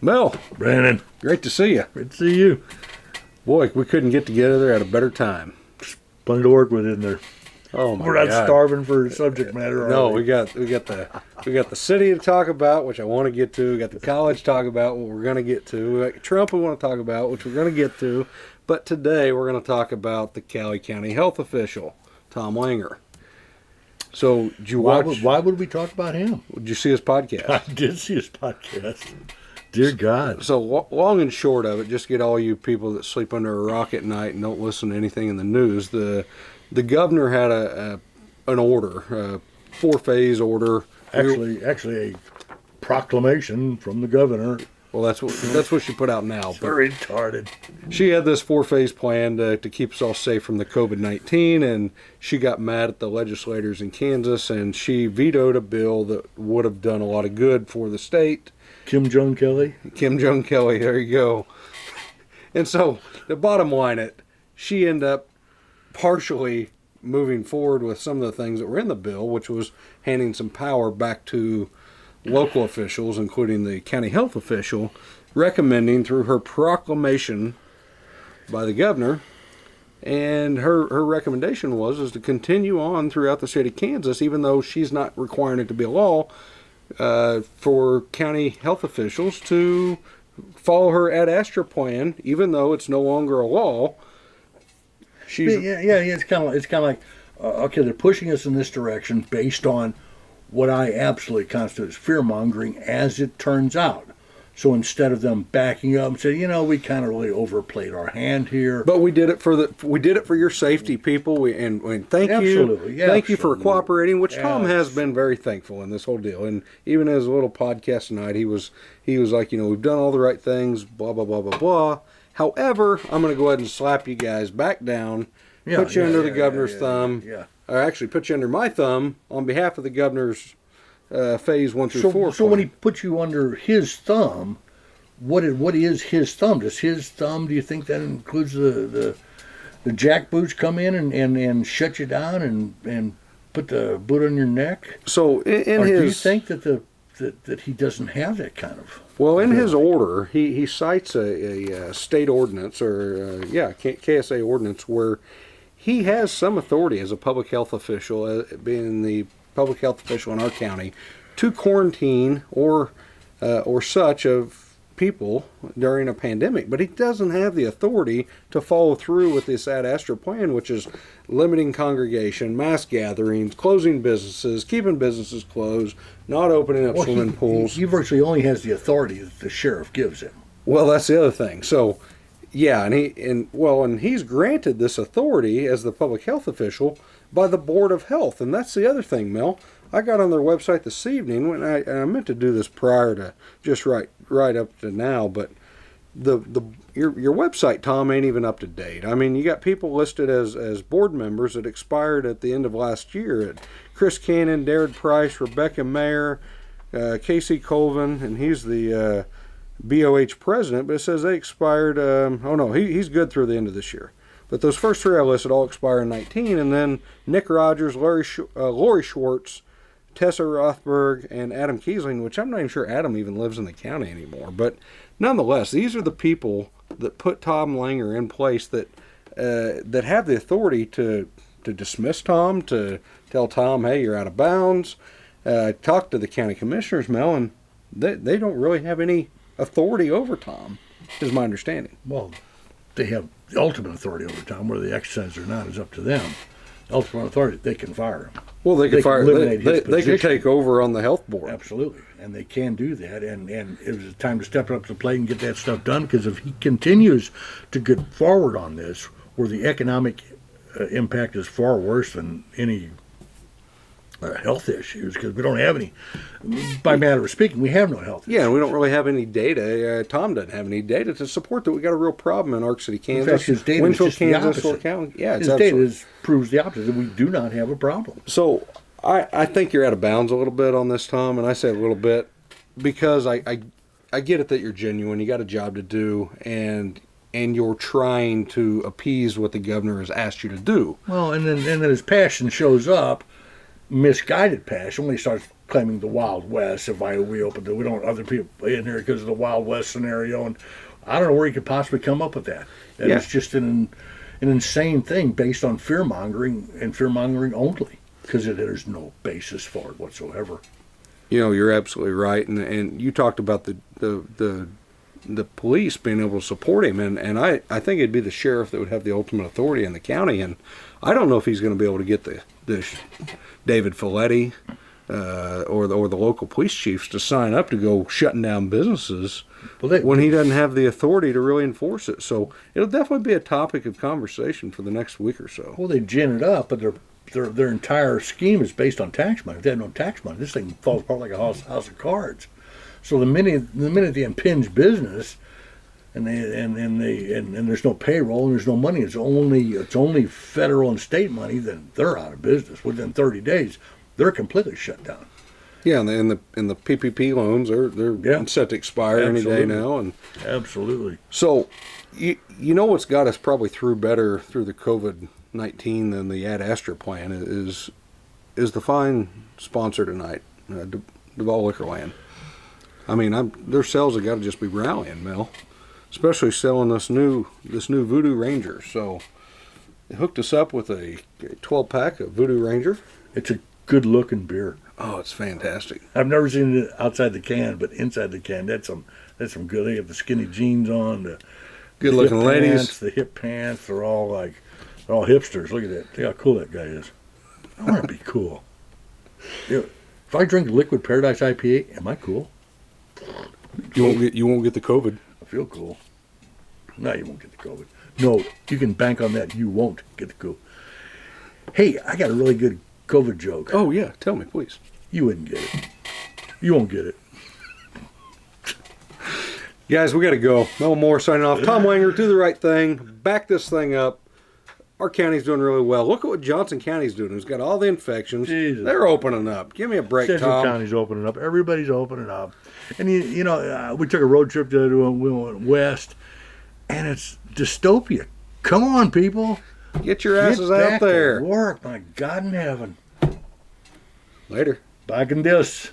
Mel, Brandon, great to see you. good to see you. Boy, we couldn't get together at a better time. Plenty to work with in there. Oh my We're not God. starving for subject matter. No, are we got the city to talk about, which I want to get to. We got the college to talk about, what we're going to get to. We got Trump we want to talk about, which we're going to get to. But today we're going to talk about the Cowley County health official, Tom Langer. So, did you watch? Why would we talk about him? Did you see his podcast? I did see his podcast. Dear God. So, long and short of it, just get all you people that sleep under a rock at night and don't listen to anything in the news. The governor had an order, a 4-phase order. Actually, a proclamation from the governor. Well, that's what she put out now. Very retarded. She had this 4-phase plan to keep us all safe from the COVID-19, and she got mad at the legislators in Kansas, and she vetoed a bill that would have done a lot of good for the state. Kim Jong-Kelly? Kim Jong-Kelly, there you go. And so, the bottom line, she ended up partially moving forward with some of the things that were in the bill, which was handing some power back to local officials, including the county health official, recommending through her proclamation by the governor, and her recommendation was to continue on throughout the state of Kansas, even though she's not requiring it to be a law, for county health officials to follow her Ad Astra plan, even though it's no longer a law. It's kind of like okay, they're pushing us in this direction based on what I absolutely constitute as fear-mongering, as it turns out. So instead of them backing up and saying, we kind of really overplayed our hand here. But we did it for your safety, people. And thank Absolutely, you, thank you for cooperating. Which Tom has been very thankful in this whole deal. And even as a little podcast tonight, he was like, we've done all the right things. Blah blah blah blah blah. However, I'm going to go ahead and slap you guys back down, put you under the governor's thumb. Or actually put you under my thumb on behalf of the governor's phase 1 through 4. So when he puts you under his thumb, what is his thumb? Do you think that includes the jackboots come in and shut you down and put the boot on your neck? So do you think that he doesn't have that kind of? Well, in his order, he cites a state ordinance KSA ordinance where he has some authority as a public health official, being the public health official in our county, to quarantine or such of people during a pandemic. But he doesn't have the authority to follow through with this Ad Astra plan, which is limiting congregation, mass gatherings, closing businesses, keeping businesses closed, not opening up swimming pools. He virtually only has the authority that the sheriff gives him. Well, that's the other thing. So, yeah, and he's granted this authority as the public health official by the Board of Health, and that's the other thing, Mel. I got on their website this evening when I meant to do this prior to just right up to now, but your website, Tom, ain't even up to date. I mean, you got people listed as board members that expired at the end of last year. Chris Cannon, Darren Price, Rebecca Mayer, Casey Colvin, and he's the BOH president, but it says they expired, he's good through the end of this year. But those first 3 I listed all expire in 19, and then Nick Rogers, Lori Schwartz, Tessa Rothberg, and Adam Kiesling, which I'm not even sure Adam even lives in the county anymore. But nonetheless, these are the people that put Tom Langer in place that have the authority to dismiss Tom, to tell Tom, hey, you're out of bounds. Talk to the county commissioners, Mel, and they don't really have any authority over Tom, is my understanding. Well, they have the ultimate authority over Tom. Whether they exercise or not is up to them. The ultimate authority, they can fire him. Well, they can fire him. They can take over on the health board. Absolutely, and they can do that. And it was time to step up to the plate and get that stuff done, because if he continues to get forward on this, where the economic impact is far worse than any health issues, because we don't have any. By matter of speaking, we have no health issues. Yeah, and we don't really have any data. Tom doesn't have any data to support that we got a real problem in Ark City, Kansas. In fact, his data Winfield, is just Kansas, the opposite. County. Yeah, his data proves the opposite. We do not have a problem. So I think you're out of bounds a little bit on this, Tom, and I say a little bit because I get it that you're genuine. You got a job to do, and you're trying to appease what the governor has asked you to do. Well, and then his passion shows up, misguided passion, when he starts claiming the Wild West. If we opened it, we don't want other people in here because of the Wild West scenario, and I don't know where he could possibly come up with that. And Yeah. it's just an insane thing based on fear mongering and fear mongering only, because there's no basis for it whatsoever. You're absolutely right, and you talked about the police being able to support him, and I think it'd be the sheriff that would have the ultimate authority in the county, and I don't know if he's going to be able to get the David Folletti or the local police chiefs to sign up to go shutting down businesses when he doesn't have the authority to really enforce it. So it'll definitely be a topic of conversation for the next week or so. Well, they gin it up, but their entire scheme is based on tax money. If they had no tax money, this thing falls apart like a house of cards. So the minute they impinge business, and there's no payroll and there's no money, it's only federal and state money, then they're out of business. Within 30 days, they're completely shut down. Yeah, and the PPP loans they're set to expire any day now, and absolutely. So you know what's got us probably through better through the COVID-19 than the Ad Astra plan is the fine sponsor tonight, Duval Liquorland. I mean, their sales have got to just be rallying, Mel. Especially selling this new Voodoo Ranger. So they hooked us up with a 12-pack of Voodoo Ranger. It's a good-looking beer. Oh, it's fantastic. I've never seen it outside the can, but inside the can, that's some good. They have the skinny jeans on, the good-looking ladies. Pants, the hip pants. They're all hipsters. Look at that. See how cool that guy is. I want to be cool. If I drink Liquid Paradise IPA, am I cool? You won't get the COVID. I feel cool. No, you won't get the COVID. No, you can bank on that. You won't get the COVID. Hey, I got a really good COVID joke. Oh yeah, tell me, please. You wouldn't get it. You won't get it. Guys, we got to go. Mell More signing off. Tom Langer, do the right thing. Back this thing up. Our county's doing really well. Look at what Johnson County's doing. It's got all the infections. Jesus. They're opening up. Give me a break, Central Tom. County's opening up. Everybody's opening up. And, we took a road trip we went west, and it's dystopia. Come on, people. Get your asses Get out back there. to work. My God in heaven. Later. Back in this.